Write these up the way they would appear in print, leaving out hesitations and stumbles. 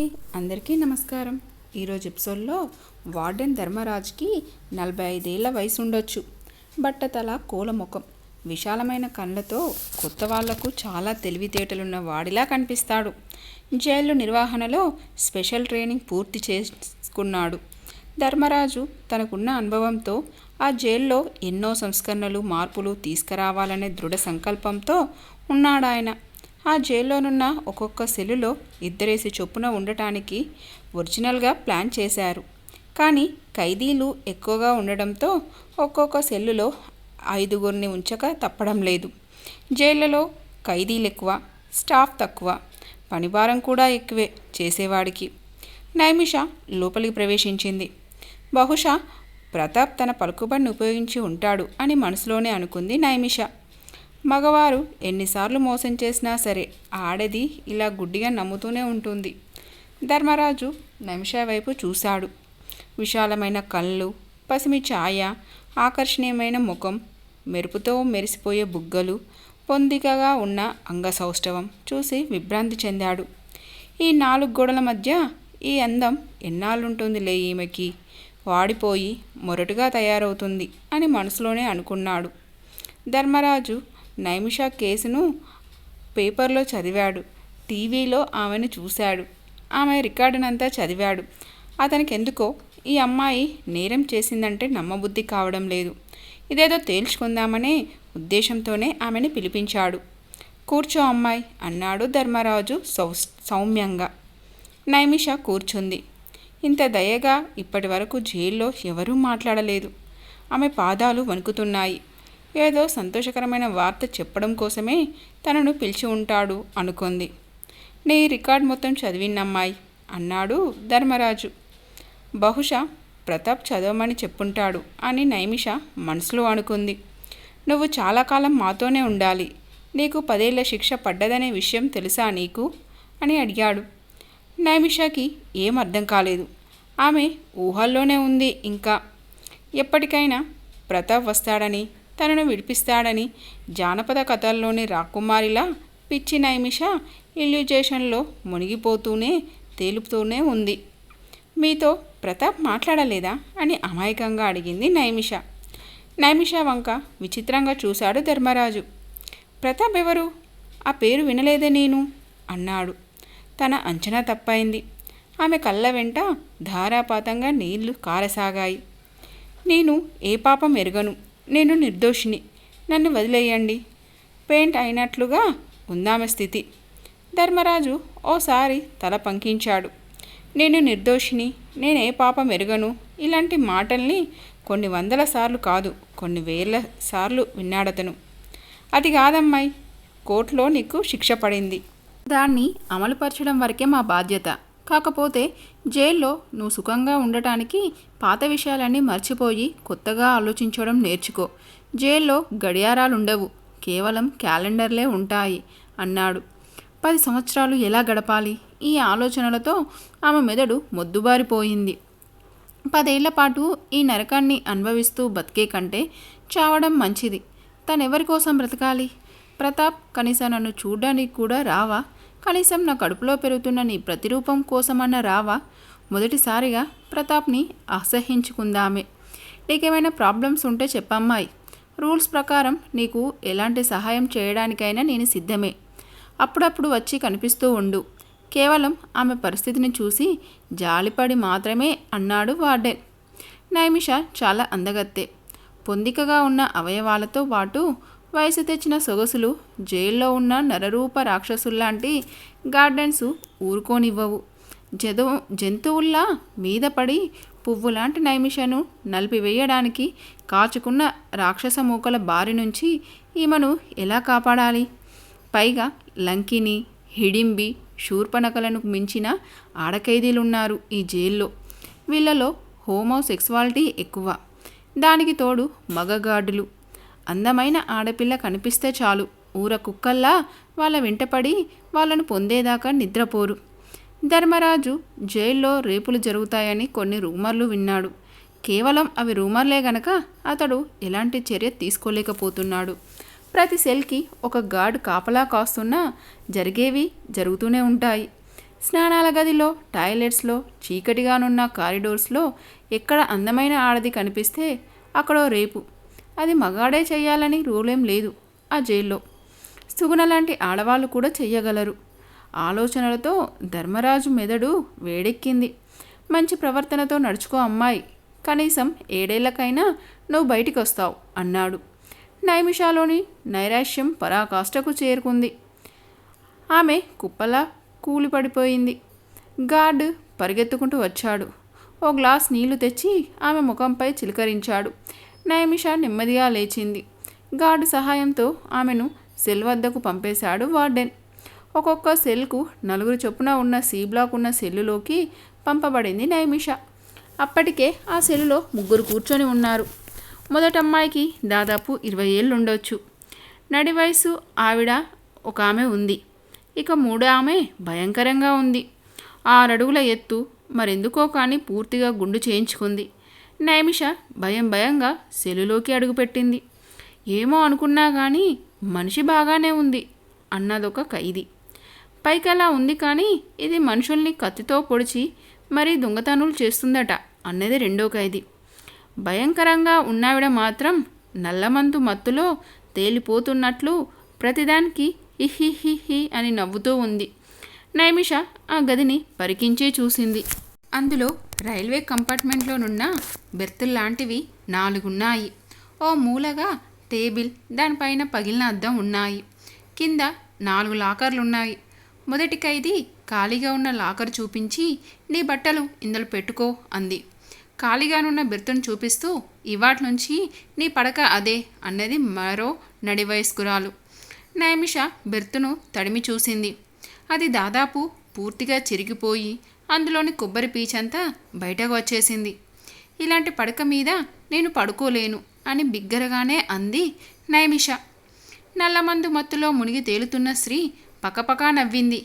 Hi అందరికీ నమస్కారం. ఈరోజు ఎపిసోడ్లో వార్డెన్ ధర్మరాజ్కి 45 ఏళ్ల వయసు ఉండొచ్చు. బట్టతల, కోలముఖం, విశాలమైన కళ్ళతో కొత్త వాళ్లకు చాలా తెలివితేటలున్న వాడిలా కనిపిస్తాడు. జైలు నిర్వహణలో స్పెషల్ ట్రైనింగ్ పూర్తి చేసుకున్నాడు. ధర్మరాజు తనకున్న అనుభవంతో ఆ జైల్లో ఎన్నో సంస్కరణలు, మార్పులు తీసుకురావాలనే దృఢ సంకల్పంతో ఉన్నాడాయన. ఆ జైల్లోనున్న ఒక్కొక్క సెల్లులో 2 చొప్పున ఉండటానికి ఒరిజినల్గా ప్లాన్ చేశారు. కానీ ఖైదీలు ఎక్కువగా ఉండడంతో ఒక్కొక్క సెల్లులో 5 ఉంచక తప్పడం లేదు. జైళ్లలో ఖైదీలు ఎక్కువ, స్టాఫ్ తక్కువ, పనిభారం కూడా ఎక్కువే చేసేవాడికి. నైమిష లోపలికి ప్రవేశించింది. బహుశా ప్రతాప్ తన పలుకుబడిని ఉపయోగించి ఉంటాడు అని మనసులోనే అనుకుంది నైమిష. మగవారు ఎన్నిసార్లు మోసం చేసినా సరే ఆడది ఇలా గుడ్డిగా నమ్ముతూనే ఉంటుంది. ధర్మరాజు నైమిష వైపు చూశాడు. విశాలమైన కళ్ళు, పసిమి ఛాయ, ఆకర్షణీయమైన ముఖం, మెరుపుతో మెరిసిపోయే బుగ్గలు, పొందికగా ఉన్న అంగసౌష్ఠవం చూసి విభ్రాంతి చెందాడు. ఈ 4 గోడల మధ్య ఈ అందం ఎన్నాళ్ళుంటుందిలే, ఈమెకి వాడిపోయి మొరటుగా తయారవుతుంది అని మనసులోనే అనుకున్నాడు. ధర్మరాజు నైమిష కేసును పేపర్లో చదివాడు. టీవీలో ఆమెను చూశాడు. ఆమె రికార్డునంతా చదివాడు. అతనికి ఎందుకో ఈ అమ్మాయి నేరం చేసిందంటే నమ్మబుద్ధి కావడం లేదు. ఇదేదో తేల్చుకుందామనే ఉద్దేశంతోనే ఆమెను పిలిపించాడు. కూర్చో అమ్మాయి అన్నాడు ధర్మరాజు సౌమ్యంగా. నైమిష కూర్చుంది. ఇంత దయగా ఇప్పటి వరకు జైల్లో ఎవరూ మాట్లాడలేదు. ఆమె పాదాలు వణుకుతున్నాయి. ఏదో సంతోషకరమైన వార్త చెప్పడం కోసమే తనను పిలిచి ఉంటాడు అనుకుంది. నీ రికార్డ్ మొత్తం చదివినమ్మాయి అన్నాడు ధర్మరాజు. బహుశా ప్రతాప్ చదవమని చెప్పుంటాడు అని నైమిష మనసులో అనుకుంది. నువ్వు చాలా కాలం మాతోనే ఉండాలి. నీకు 10 ఏళ్ల శిక్ష పడ్డదనే విషయం తెలుసా నీకు అని అడిగాడు. నైమిషకి ఏం అర్థం కాలేదు. ఆమె ఊహల్లోనే ఉంది. ఇంకా ఎప్పటికైనా ప్రతాప్ వస్తాడని, తనను విడిపిస్తాడని జానపద కథల్లోని రాకుమారిలా పిచ్చి నైమిష ఇల్యూజేషన్లో మునిగిపోతూనే తేలుపుతూనే ఉంది. మీతో ప్రతాప్ మాట్లాడలేదా అని అమాయకంగా అడిగింది నైమిష. నైమిష వంక విచిత్రంగా చూశాడు ధర్మరాజు. ప్రతాప్ ఎవరు? ఆ పేరు వినలేదే నేను అన్నాడు. తన అంచనా తప్పైంది. ఆమె కళ్ళ వెంట ధారాపాతంగా నీళ్లు కారసాగాయి. నేను ఏ పాపం ఎరగను. నేను నిర్దోషిని. నన్ను వదిలేయండి. పెయింట్ అయినట్లుగా ఉందామె స్థితి. ధర్మరాజు ఓసారి తల పంకించాడు. నేను నిర్దోషిని, నేనే పాపం ఎరగను ఇలాంటి మాటల్ని కొన్ని 100 సార్లు కాదు, కొన్ని 1000 సార్లు విన్నాడతను. అది కాదమ్మాయి, కోర్టులో నీకు శిక్ష పడింది. దాన్ని అమలుపరచడం వరకే మా బాధ్యత. కాకపోతే జైల్లో నువ్వు సుఖంగా ఉండటానికి పాత విషయాలన్నీ మర్చిపోయి కొత్తగా ఆలోచించడం నేర్చుకో. జైల్లో గడియారాలుండవు, కేవలం క్యాలెండర్లే ఉంటాయి అన్నాడు. 10 సంవత్సరాలు ఎలా గడపాలి? ఈ ఆలోచనలతో ఆమె మెదడు మొద్దుబారిపోయింది. 10 ఏళ్ల పాటు ఈ నరకాన్ని అనుభవిస్తూ బతికే కంటే చావడం మంచిది. తనెవరి కోసం బ్రతకాలి? ప్రతాప్, కనీసం నన్ను చూడ్డానికి కూడా రావా? కనీసం నా కడుపులో పెరుగుతున్న నీ ప్రతిరూపం కోసమన్నా రావా? మొదటిసారిగా ప్రతాప్ని అసహించుకుందామే. నీకేమైనా ప్రాబ్లమ్స్ ఉంటే చెప్పమ్మాయి. రూల్స్ ప్రకారం నీకు ఎలాంటి సహాయం చేయడానికైనా నేను సిద్ధమే. అప్పుడప్పుడు వచ్చి కనిపిస్తూ ఉండు. కేవలం ఆమె పరిస్థితిని చూసి జాలిపడి మాత్రమే అన్నాడు వార్డెన్. నైమిష చాలా అందగత్తే. పొందికగా ఉన్న అవయవాలతో పాటు వయసు తెచ్చిన సొగసులు జైల్లో ఉన్న నరరూప రాక్షసుల్లాంటి గార్డెన్స్ ఊరుకోనివ్వవు. జంతువుల్లా మీద పడి పువ్వులాంటి నైమిషను నలిపివేయడానికి కాచుకున్న రాక్షస మూకల బారి నుంచి ఈమెను ఎలా కాపాడాలి? పైగా లంకిని, హిడింబి, శూర్పణఖలను మించిన ఆడఖైదీలున్నారు ఈ జైల్లో. వీళ్ళలో హోమోసెక్సువాలిటీ ఎక్కువ. దానికి తోడు మగగాడులు. అందమైన ఆడపిల్ల కనిపిస్తే చాలు ఊర కుక్కల్లా వాళ్ళ వెంటపడి వాళ్ళను పొందేదాకా నిద్రపోరు. ధర్మరాజు జైల్లో రేపులు జరుగుతాయని కొన్ని రూమర్లు విన్నాడు. కేవలం అవి రూమర్లే గనక అతడు ఎలాంటి చర్య తీసుకోలేకపోతున్నాడు. ప్రతి సెల్కి ఒక గార్డ్ కాపలా కాస్తున్నా జరిగేవి జరుగుతూనే ఉంటాయి. స్నానాల గదిలో, టాయిలెట్స్లో, చీకటిగానున్న కారిడోర్స్లో ఎక్కడ అందమైన ఆడది కనిపిస్తే అక్కడో రేపు. అది మగాడే చెయ్యాలని రూలేం లేదు ఆ జైల్లో. సుగుణ లాంటి ఆడవాళ్ళు కూడా చెయ్యగలరు. ఆలోచనలతో ధర్మరాజు మెదడు వేడెక్కింది. మంచి ప్రవర్తనతో నడుచుకో అమ్మాయి, కనీసం 7 ఏళ్లకైనా నువ్వు బయటికి వస్తావు అన్నాడు. నైమిషాలోని నైరాశ్యం పరాకాష్ఠకు చేరుకుంది. ఆమె కుప్పలా కూలిపడిపోయింది. గార్డ్ పరిగెత్తుకుంటూ వచ్చాడు. ఓ గ్లాస్ నీళ్లు తెచ్చి ఆమె ముఖంపై చిలకరించాడు. నైమిష నెమ్మదిగా లేచింది. గార్డు సహాయంతో ఆమెను సెల్ వద్దకు పంపేశాడు వార్డెన్. ఒక్కొక్క సెల్కు 4 చొప్పున ఉన్న సి బ్లాక్ ఉన్న సెల్లులోకి పంపబడింది నైమిష. అప్పటికే ఆ సెల్లులో 3 కూర్చొని ఉన్నారు. మొదటమ్మాయికి దాదాపు 20 ఏళ్ళు ఉండొచ్చు. నడి వయసు ఆవిడ ఒక ఆమె ఉంది. ఇక 3వ ఆమె భయంకరంగా ఉంది. 6 అడుగుల ఎత్తు, మరెందుకో కానీ పూర్తిగా గుండు చేయించుకుంది. నైమిష భయంగా సెల్లులోకి అడుగుపెట్టింది. ఏమో అనుకున్నా కానీ మనిషి బాగానే ఉంది అన్నదొక ఖైదీ. పైకలా ఉంది కానీ ఇది మనుషుల్ని కత్తితో పొడిచి మరీ దొంగతనాలు చేస్తుందట అన్నది 2వ ఖైదీ. భయంకరంగా ఉన్నావిడ మాత్రం నల్లమంతు మత్తులో తేలిపోతున్నట్లు ప్రతిదానికి హిహిహిహి అని నవ్వుతూ ఉంది. నైమిష ఆ గదిని పరికించే చూసింది. అందులో రైల్వే కంపార్ట్మెంట్లోనున్న బెర్తుల్లాంటివి 4 ఉన్నాయి. ఓ మూలగా టేబుల్, దానిపైన పగిలిన అద్దం ఉన్నాయి. కింద 4 లాకర్లున్నాయి. మొదటి ఖైదీ ఖాళీగా ఉన్న లాకర్ చూపించి, నీ బట్టలు ఇందులో పెట్టుకో అంది. ఖాళీగానున్న బెర్తును చూపిస్తూ, ఇవాటి నుంచి నీ పడక అదే అన్నది మరో నడివయస్కురాలు. నైమిష బెర్తును తడిమి చూసింది. అది దాదాపు పూర్తిగా చిరిగిపోయి అందులోని కొబ్బరి పీచంతా బయటకు వచ్చేసింది. ఇలాంటి పడక మీద నేను పడుకోలేను అని బిగ్గరగానే అంది నైమిష. నల్లమందు మత్తులో మునిగి తేలుతున్న స్త్రీ పకపకా నవ్వింది.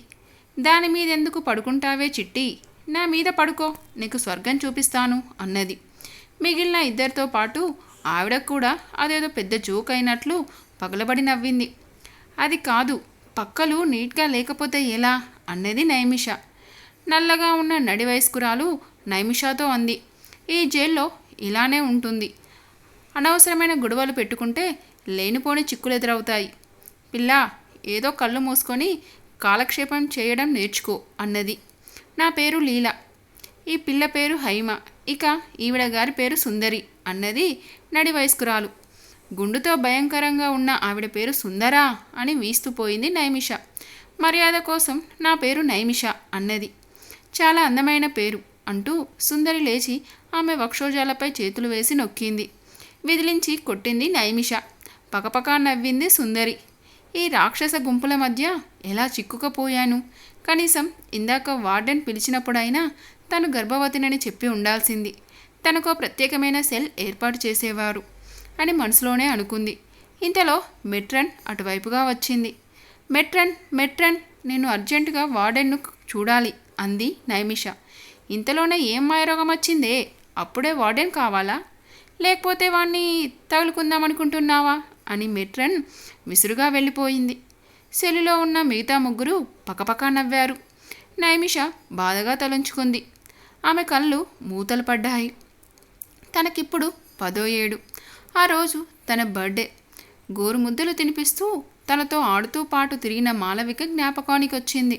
దాని మీదెందుకు పడుకుంటావే చిట్టి, నా మీద పడుకో, నీకు స్వర్గం చూపిస్తాను అన్నది. మిగిలిన 2తో పాటు ఆవిడ కూడా అదేదో పెద్ద జోక్ అయినట్లు పగలబడి నవ్వింది. అది కాదు, పక్కలు నీట్గా లేకపోతే ఎలా అన్నది నైమిష. నల్లగా ఉన్న నడి వయస్కురాలు నైమిషతో అంది. ఈ జైల్లో ఇలానే ఉంటుంది. అనవసరమైన గొడవలు పెట్టుకుంటే లేనిపోని చిక్కులు ఎదురవుతాయి. పిల్ల, ఏదో కళ్ళు మూసుకొని కాలక్షేపం చేయడం నేర్చుకో అన్నది. నా పేరు లీల, ఈ పిల్ల పేరు హైమ, ఇక ఈవిడ గారి పేరు సుందరి అన్నది నడి వయస్కురాలు. గుండుతో భయంకరంగా ఉన్న ఆవిడ పేరు సుందరా అని వీస్తుపోయింది నైమిష. మర్యాద కోసం నా పేరు నైమిష అన్నది. చాలా అందమైన పేరు అంటూ సుందరి లేచి ఆమె వక్షోజాలపై చేతులు వేసి నొక్కింది. విదిలించి కొట్టింది నైమిష. పకపకా నవ్వింది సుందరి. ఈ రాక్షస గుంపుల మధ్య ఎలా చిక్కుకపోయాను. కనీసం ఇందాక వార్డెన్ పిలిచినప్పుడైనా తను గర్భవతినని చెప్పి ఉండాల్సింది. తనకో ప్రత్యేకమైన సెల్ ఏర్పాటు చేసేవారు అని మనసులోనే అనుకుంది. ఇంతలో మెట్రన్ అటువైపుగా వచ్చింది. మెట్రన్, నేను అర్జెంటుగా వార్డెన్ను చూడాలి అంది నైమిష. ఇంతలోనే ఏం మాయరోగం వచ్చిందే, అప్పుడే వార్డెన్ కావాలా, లేకపోతే వాణ్ణి తగులుకుందామనుకుంటున్నావా అని మెట్రన్ విసురుగా వెళ్ళిపోయింది. సెల్లులో ఉన్న మిగతా 3 పకపకా నవ్వారు. నైమిష బాధగా తలంచుకుంది. ఆమె కళ్ళు మూతలు పడ్డాయి. తనకిప్పుడు 10వ ఏడు. ఆ రోజు తన బర్త్డే. గోరుముద్దలు తినిపిస్తూ తనతో ఆడుతూ పాటు తిరిగిన మాలవిక జ్ఞాపకానికి వచ్చింది.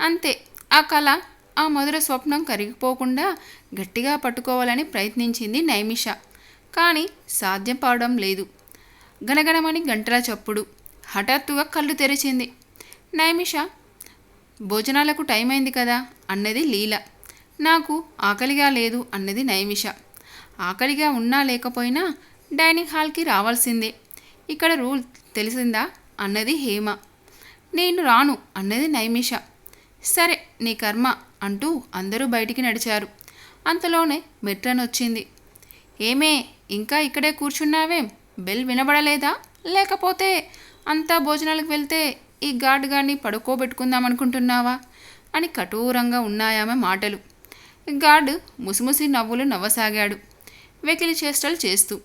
అంతే, ఆ కళ, ఆ మధుర స్వప్నం కరిగిపోకుండా గట్టిగా పట్టుకోవాలని ప్రయత్నించింది నైమిష. కానీ సాధ్యం పడడం లేదు. గనగనమని గంటల చప్పుడు. హఠాత్తుగా కళ్ళు తెరిచింది. నైమిష, భోజనాలకు టైం అయింది కదా అన్నది లీల. నాకు ఆకలిగా లేదు అన్నది నైమిష. ఆకలిగా ఉన్నా లేకపోయినా డైనింగ్ హాల్కి రావాల్సిందే, ఇక్కడ రూల్ తెలిసిందా అన్నది హేమ. నేను రాను అన్నది నైమిష. సరే నీ కర్మ అంటూ అందరూ బయటికి నడిచారు. అంతలోనే మెట్రన్ వచ్చింది. ఏమే, ఇంకా ఇక్కడే కూర్చున్నావేం? బెల్ వినబడలేదా? లేకపోతే అంతా భోజనాలకు వెళ్తే ఈ గార్డ్ గారిని పడుకోబెట్టుకుందామనుకుంటున్నావా అని కఠోరంగా ఉన్నాయామె మాటలు. గార్డు ముసిముసి నవ్వులు నవ్వసాగాడు, వెకిలి చేష్టలు చేస్తూ.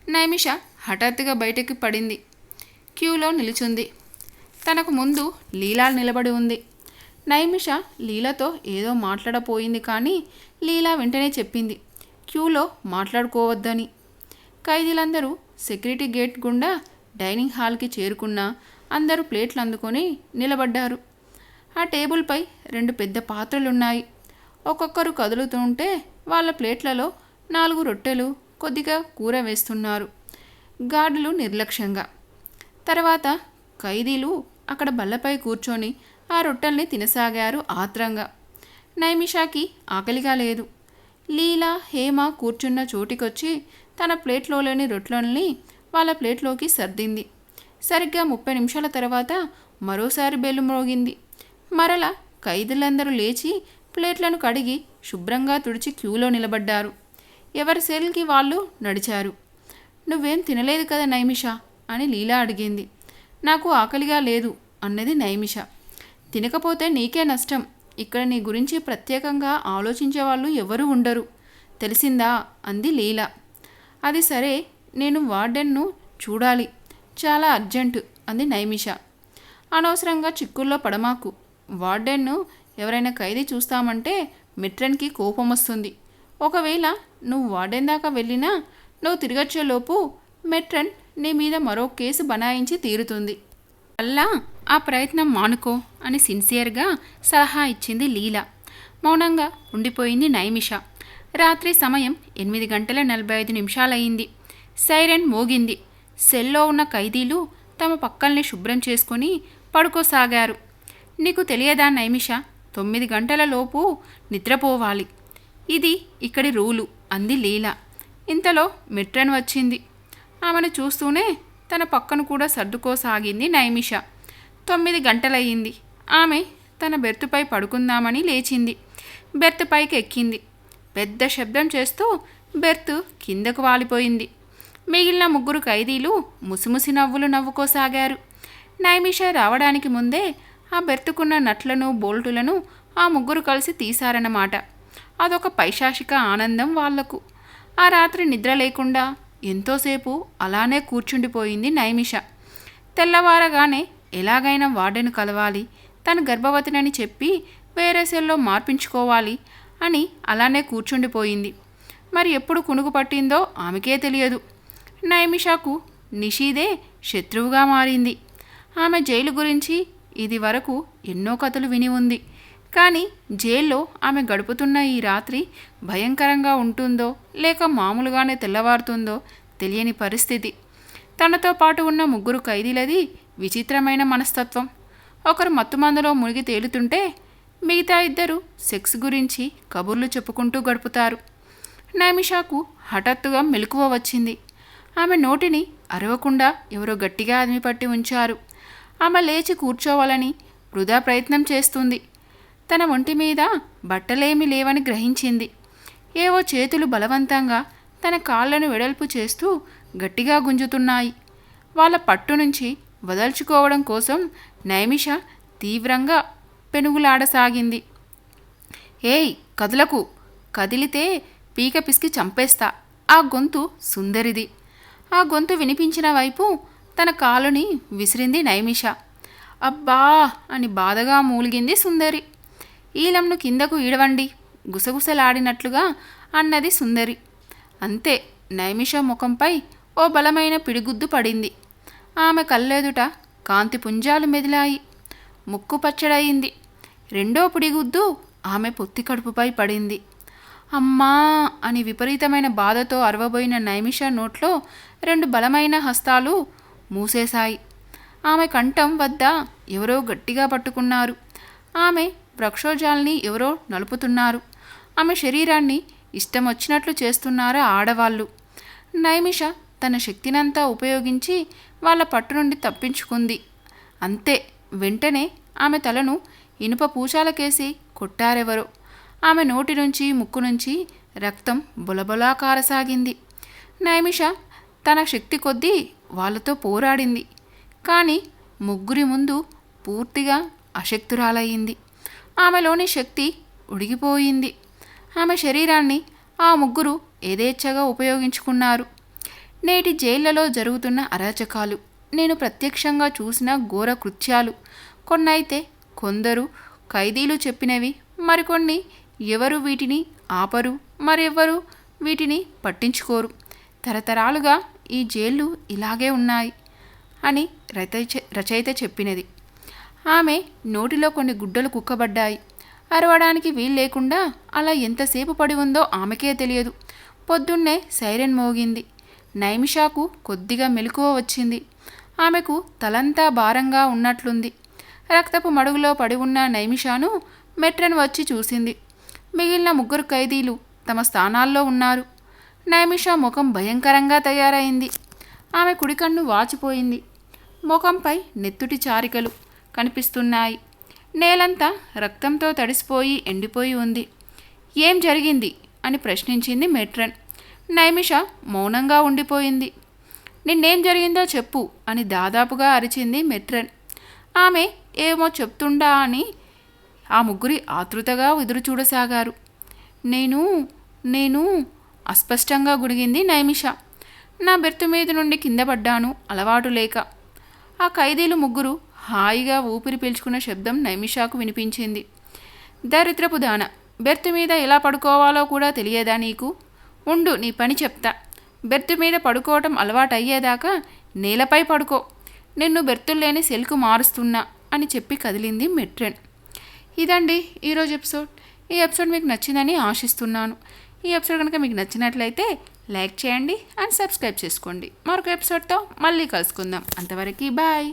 నైమిష హఠాత్తుగా బయటకి పడింది. క్యూలో నిలుచుంది. తనకు ముందు లీలా నిలబడి ఉంది. నైమిష లీలాతో ఏదో మాట్లాడపోయింది, కానీ లీలా వెంటనే చెప్పింది క్యూలో మాట్లాడుకోవద్దని. ఖైదీలందరూ సెక్యూరిటీ గేట్ గుండా డైనింగ్ హాల్కి చేరుకున్నా అందరూ ప్లేట్లు అందుకొని నిలబడ్డారు. ఆ టేబుల్పై 2 పెద్ద పాత్రలున్నాయి. ఒక్కొక్కరు కదులుతుంటే వాళ్ళ ప్లేట్లలో 4 రొట్టెలు, కొద్దిగా కూర వేస్తున్నారు గార్డులు నిర్లక్ష్యంగా. తర్వాత ఖైదీలు అక్కడ బల్లపై కూర్చొని ఆ రొట్టెల్ని తినసాగారు ఆత్రంగా. నైమిషాకి ఆకలిగా లేదు. లీలా, హేమ కూర్చున్న చోటికొచ్చి తన ప్లేట్లోని రొట్టెల్ని వాళ్ళ ప్లేట్లోకి సర్దింది. సరిగ్గా 30 నిమిషాల తర్వాత మరోసారి బెల్లు మ్రోగింది. మరలా ఖైదీలందరూ లేచి ప్లేట్లను కడిగి శుభ్రంగా తుడిచి క్యూలో నిలబడ్డారు. ఎవరి సెల్కి వాళ్ళు నడిచారు. నువ్వేం తినలేదు కదా నైమిష అని లీలా అడిగింది. నాకు ఆకలిగా లేదు అన్నది నైమిష. తినకపోతే నీకే నష్టం. ఇక్కడ నీ గురించి ప్రత్యేకంగా ఆలోచించే వాళ్ళు ఎవరూ ఉండరు, తెలిసిందా అంది లీలా. అది సరే, నేను వార్డెన్ను చూడాలి, చాలా అర్జెంటు అంది నైమిష. అనవసరంగా చిక్కుల్లో పడమాకు. వార్డెన్ను ఎవరైనా ఖైదీ చూస్తామంటే మెట్రన్కి కోపం వస్తుంది. ఒకవేళ నువ్వు వార్డెన్ దాకా వెళ్ళినా నువ్వు తిరిగొచ్చేలోపు మెట్రన్ నీ మీద మరో కేసు బనాయించి తీరుతుంది. అల్లా ఆ ప్రయత్నం మానుకో అని సిన్సియర్గా సలహా ఇచ్చింది లీలా. మౌనంగా ఉండిపోయింది నైమిష. రాత్రి సమయం 8:45 సైరన్ మోగింది. సెల్లో ఉన్న ఖైదీలు తమ పక్కల్ని శుభ్రం చేసుకొని పడుకోసాగారు. నీకు తెలియదా నైమిష, 9 గంటలలోపు నిద్రపోవాలి. ఇది ఇక్కడి రూలు అంది లీలా. ఇంతలో మెట్రన్ వచ్చింది. ఆమెను చూస్తూనే తన పక్కను కూడా సర్దుకోసాగింది నైమిష. 9 గంటలయ్యింది. ఆమె తన బెర్తుపై పడుకుందామని లేచింది. బెర్త్ పైకి ఎక్కింది. పెద్ద శబ్దం చేస్తూ బెర్త్ కిందకు వాలిపోయింది. మిగిలిన 3 ఖైదీలు ముసిముసి నవ్వులు నవ్వుకోసాగారు. నైమిష రావడానికి ముందే ఆ బెర్తుకున్న నట్లను, బోల్టులను ఆ 3 కలిసి తీశారన్నమాట. అదొక పైశాచిక ఆనందం వాళ్లకు. ఆ రాత్రి నిద్ర లేకుండా ఎంతోసేపు అలానే కూర్చుండిపోయింది నైమిష. తెల్లవారగానే ఎలాగైనా వార్డెను కలవాలి, తను గర్భవతినని చెప్పి వేరే సెల్లో మార్పించుకోవాలి అని అలానే కూర్చుండిపోయింది. మరి ఎప్పుడు కునుకు పట్టిందో ఆమెకే తెలియదు. నైమిషకు నిషీదే శత్రువుగా మారింది. ఆమె జైలు గురించి ఇది వరకు ఎన్నో కథలు విని ఉంది. కానీ జైల్లో ఆమె గడుపుతున్న ఈ రాత్రి భయంకరంగా ఉంటుందో లేక మామూలుగానే తెల్లవారుతుందో తెలియని పరిస్థితి. తనతో పాటు ఉన్న 3 ఖైదీలది విచిత్రమైన మనస్తత్వం. ఒకరు మత్తుమందులో మునిగి తేలుతుంటే మిగతా 2 సెక్స్ గురించి కబుర్లు చెప్పుకుంటూ గడుపుతారు. నైమిషకు హఠాత్తుగా మెలకువ వచ్చింది. ఆమె నోటిని అరవకుండా ఎవరో గట్టిగా అదిమిపట్టి ఉంచారు. ఆమె లేచి కూర్చోవాలని వృధా ప్రయత్నం చేస్తుంది. తన ఒంటి మీద బట్టలేమీ లేవని గ్రహించింది. ఏవో చేతులు బలవంతంగా తన కాళ్లను వెడల్పు చేస్తూ గట్టిగా గుంజుతున్నాయి. వాళ్ళ పట్టు నుంచి వదల్చుకోవడం కోసం నైమిష తీవ్రంగా పెనుగులాడసాగింది. ఏయ్ కదలకు, కదిలితే పీక పిసికి చంపేస్తా. ఆ గొంతు సుందరిది. ఆ గొంతు వినిపించిన వైపు తన కాలుని విసిరింది నైమిష. అబ్బా అని బాధగా మూలిగింది సుందరి. ఈలంను కిందకు ఈడవండి గుసగుసలాడినట్లుగా అన్నది సుందరి. అంతే, నైమిష ముఖంపై ఓ బలమైన పిడిగుద్దు పడింది. ఆమె కళ్ళెదుట కాంతి పుంజాలు మెదిలాయి. ముక్కు పచ్చడయింది. రెండో పిడిగుద్దు ఆమె పొత్తి కడుపుపై పడింది. అమ్మా అని విపరీతమైన బాధతో అరవబోయిన నైమిష నోట్లో 2 బలమైన హస్తాలు మూసేశాయి. ఆమె కంఠం వద్ద ఎవరో గట్టిగా పట్టుకున్నారు. ఆమె వక్షోజాల్ని ఎవరో నలుపుతున్నారు. ఆమె శరీరాన్ని ఇష్టం వచ్చినట్లు చేస్తున్నారు ఆడవాళ్ళు. నైమిష తన శక్తినంతా ఉపయోగించి వాళ్ళ పట్టు నుండి తప్పించుకుంది. అంతే, వెంటనే ఆమె తలను ఇనుప పూచాలకేసి కొట్టారెవరో. ఆమె నోటి నుంచి, ముక్కు నుంచి రక్తం బొలబొలా కారసాగింది. నైమిష తన శక్తి కొద్దీ వాళ్ళతో పోరాడింది. కానీ 3 ముందు పూర్తిగా అశక్తురాలయ్యింది. ఆమెలోని శక్తి ఉడిగిపోయింది. ఆమె శరీరాన్ని ఆ 3 యథేచ్ఛగా ఉపయోగించుకున్నారు. నేటి జైళ్లలో జరుగుతున్న అరాచకాలు, నేను ప్రత్యక్షంగా చూసిన ఘోర కృత్యాలు కొన్నైతే కొందరు ఖైదీలు చెప్పినవి మరికొన్ని, ఎవరు వీటిని ఆపరు, మరెవ్వరు వీటిని పట్టించుకోరు. తరతరాలుగా ఈ జైళ్ళు ఇలాగే ఉన్నాయి అని రచయిత చెప్పినది. ఆమె నోటిలో కొన్ని గుడ్డలు కుక్కబడ్డాయి. అరవడానికి వీల్లేకుండా అలా ఎంతసేపు పడి ఉందో ఆమెకే తెలియదు. పొద్దున్నే సైరన్ మోగింది. నైమిషాకు కొద్దిగా మెలకువ వచ్చింది. ఆమెకు తలంతా భారంగా ఉన్నట్లుంది. రక్తపు మడుగులో పడి ఉన్న నైమిషాను మెట్రన్ వచ్చి చూసింది. మిగిలిన 3 ఖైదీలు తమ స్థానాల్లో ఉన్నారు. నైమిషా ముఖం భయంకరంగా తయారైంది. ఆమె కుడికన్ను వాచిపోయింది. ముఖంపై నెత్తుటి చారికలు కనిపిస్తున్నాయి. నేలంతా రక్తంతో తడిసిపోయి ఎండిపోయి ఉంది. ఏం జరిగింది అని ప్రశ్నించింది మెట్రన్. నైమిష మౌనంగా ఉండిపోయింది. నిన్నేం జరిగిందో చెప్పు అని దాదాపుగా అరిచింది మెట్రన్. ఆమె ఏమో చెప్తుండా అని ఆ 3 ఆతృతగా ఎదురుచూడసాగారు. నేను అస్పష్టంగా గుడిగింది నైమిష. నా బెర్తు మీద నుండి కింద పడ్డాను, అలవాటు లేక. ఆ ఖైదీలు 3 హాయిగా ఊపిరి పీల్చుకున్న శబ్దం నైమిషాకు వినిపించింది. దరిద్రపు దాన, బెర్తు మీద ఎలా పడుకోవాలో కూడా తెలియదా నీకు? ఉండు, నీ పని చెప్తా. బెర్తు మీద పడుకోవటం అలవాటయ్యేదాకా నేలపై పడుకో. నిన్ను బెర్తుల్లేని సెల్కు మారుస్తున్నా అని చెప్పి కదిలింది మెట్రన్. ఇదండి ఈరోజు ఎపిసోడ్. ఈ ఎపిసోడ్ మీకు నచ్చిందని ఆశిస్తున్నాను. ఈ ఎపిసోడ్ కనుక మీకు నచ్చినట్లయితే లైక్ చేయండి అండ్ సబ్స్క్రైబ్ చేసుకోండి. మరొక ఎపిసోడ్తో మళ్ళీ కలుసుకుందాం. అంతవరకు బాయ్.